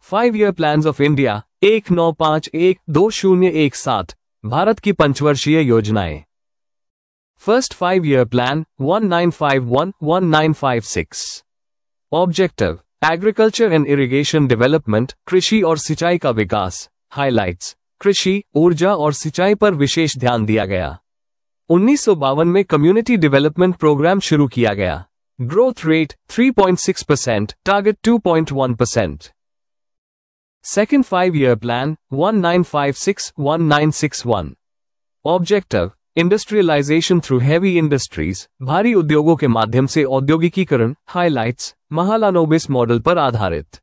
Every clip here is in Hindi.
5 year plans of India 1951-2017 Bharat की पंचवर्षीय योजनाएं। First 5 year plan 1951-1956। Objective agriculture and irrigation development, कृषि और सिंचाई का विकास। हाइलाइट्स कृषि, ऊर्जा और सिंचाई पर विशेष ध्यान दिया गया। 1952 में कम्युनिटी डेवलपमेंट प्रोग्राम शुरू किया गया। Growth rate 3.6%, target 2.1%। Second 5 year plan 1956-1961। Objective industrialisation through heavy industries, भारी उद्योगों के माध्यम से औद्योगिकीकरण। हाइलाइट्स महालानोबिस मॉडल पर आधारित।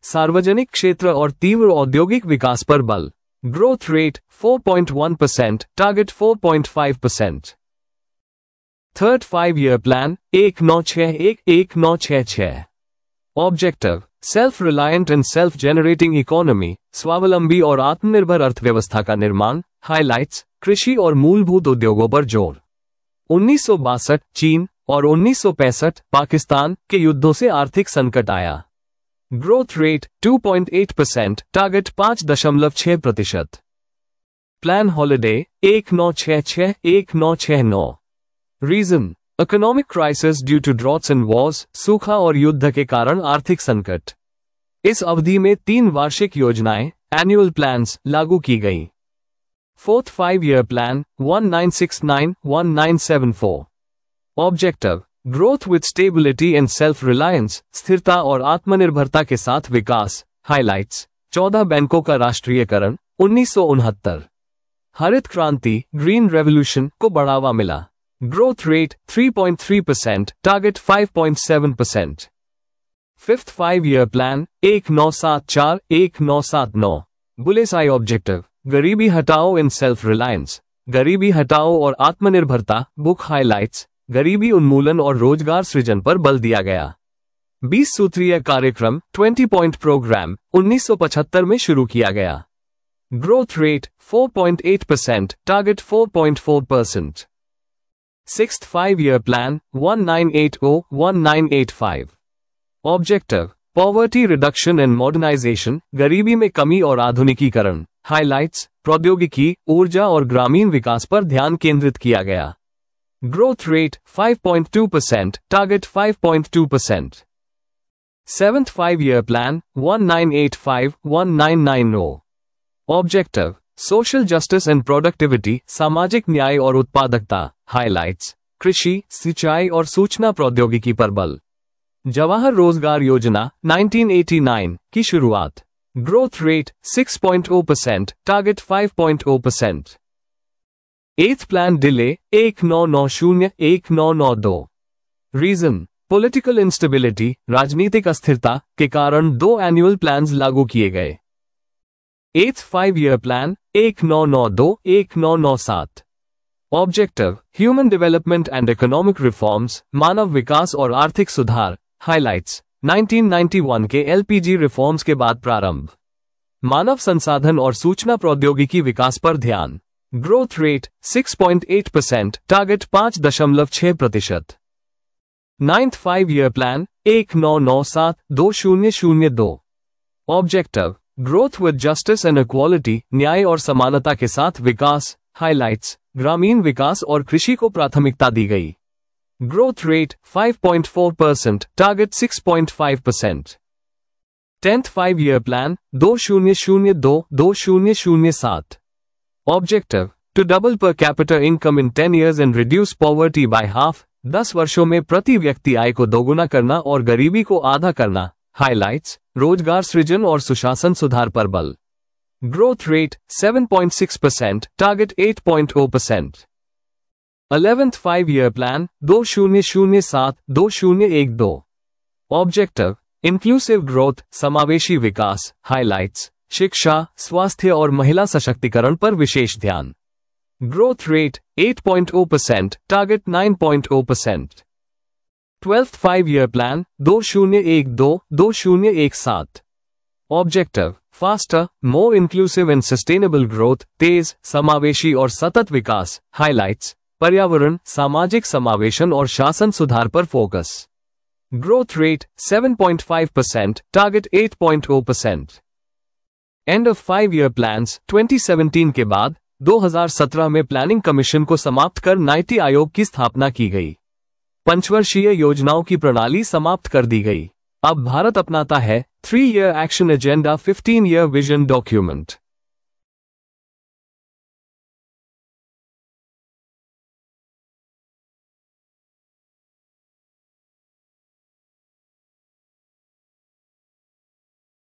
सार्वजनिक क्षेत्र और तीव्र औद्योगिक विकास पर बल। Growth rate 4.1%, target 4.5%। Third 5 year plan 1961-1966। Objective self reliant and self generating economy, स्वावलंबी और आत्मनिर्भर अर्थव्यवस्था का निर्माण। हाइलाइट्स कृषि और मूलभूत उद्योगों पर जोर। 1962 चीन और 1965 पाकिस्तान के युद्धों से आर्थिक संकट आया। Growth rate 2.8%, target 5.6%। Plan holiday 1966-1969। Reason economic crisis due to droughts and wars, सूखा और युद्ध के कारण आर्थिक संकट। इस अवधि में 3 वार्षिक योजनाएं एनुअल प्लान्स लागू की गई। Fourth 5 year plan 1969-1974। Objective growth with stability and self reliance, स्थिरता और आत्मनिर्भरता के साथ विकास। हाइलाइट्स 14 बैंकों का राष्ट्रीयकरण 1969। हरित क्रांति ग्रीन रेवोल्यूशन को बढ़ावा मिला। Growth rate 3.3%, target 5.7%। Fifth 5 year plan 1974-1979। बुलेसआई ऑब्जेक्टिव गरीबी हटाओ एंड सेल्फ रिलायंस, गरीबी हटाओ और आत्मनिर्भरता। बुक हाइलाइट्स गरीबी उन्मूलन और रोजगार सृजन पर बल दिया गया। 20 सूत्रीय कार्यक्रम 20 पॉइंट प्रोग्राम 1975 में शुरू किया गया। Growth rate 4.8%, target 4.4%। Sixth 5 year plan 1980-1985। Objective poverty reduction and modernisation, गरीबी में कमी और आधुनिकीकरण। हाइलाइट्स प्रौद्योगिकी, ऊर्जा और ग्रामीण विकास पर ध्यान केंद्रित किया गया। Growth rate 5.2%, target 5.2%। Seventh 5 year plan 1985-1990। Objective social justice and productivity, सामाजिक न्याय और उत्पादकता। हाइलाइट्स कृषि, सिंचाई और सूचना प्रौद्योगिकी पर बल। जवाहर रोजगार योजना 1989 की शुरुआत। Growth rate 6.0%, target 5.0%। Eighth plan delay 1990-1992। Reason political instability, राजनीतिक अस्थिरता के कारण 2 एनुअल प्लान्स लागू किए गए। Eighth 5 year plan 1992-1997। Objective human development and economic reforms, मानव विकास और आर्थिक सुधार। हाइलाइट्स 1991 के एलपीजी रिफॉर्म्स के बाद प्रारंभ। मानव संसाधन और सूचना प्रौद्योगिकी विकास पर ध्यान। Growth rate 6.8%, target 5.6%। Ninth 5 year plan 1997-2002। Objective growth with justice and equality, न्याय और समानता के साथ विकास। हाइलाइट्स ग्रामीण विकास और कृषि को प्राथमिकता दी गई। Growth rate 5.4%, target 6.5%। 10th 5 year plan 2002-2007। Objective to double per capita income in 10 years and reduce poverty by half, 10 वर्षों में प्रति व्यक्ति आय को दोगुना करना और गरीबी को आधा करना। हाइलाइट्स रोजगार सृजन और सुशासन सुधार पर बल। Growth rate 7.6%, target 8.0%। 11th 5 year plan 2007-2012। Objective inclusive growth, समावेशी विकास। हाइलाइट्स शिक्षा, स्वास्थ्य और महिला सशक्तिकरण पर विशेष ध्यान। Growth rate 8.0%, target 9.0%। 12th 5 year plan 2012-2017। Objective faster, more inclusive and sustainable growth, तेज, समावेशी और सतत विकास। हाइलाइट्स पर्यावरण, सामाजिक समावेशन और शासन सुधार पर focus. Growth rate 7.5%, target 8.0%। End of 5 year plans 2017 के बाद 2017 में प्लानिंग कमीशन को समाप्त कर नीति आयोग की स्थापना की गई। पंचवर्षीय योजनाओं की प्रणाली समाप्त कर दी गई। अब भारत अपनाता है 3 year action agenda 15 year vision document.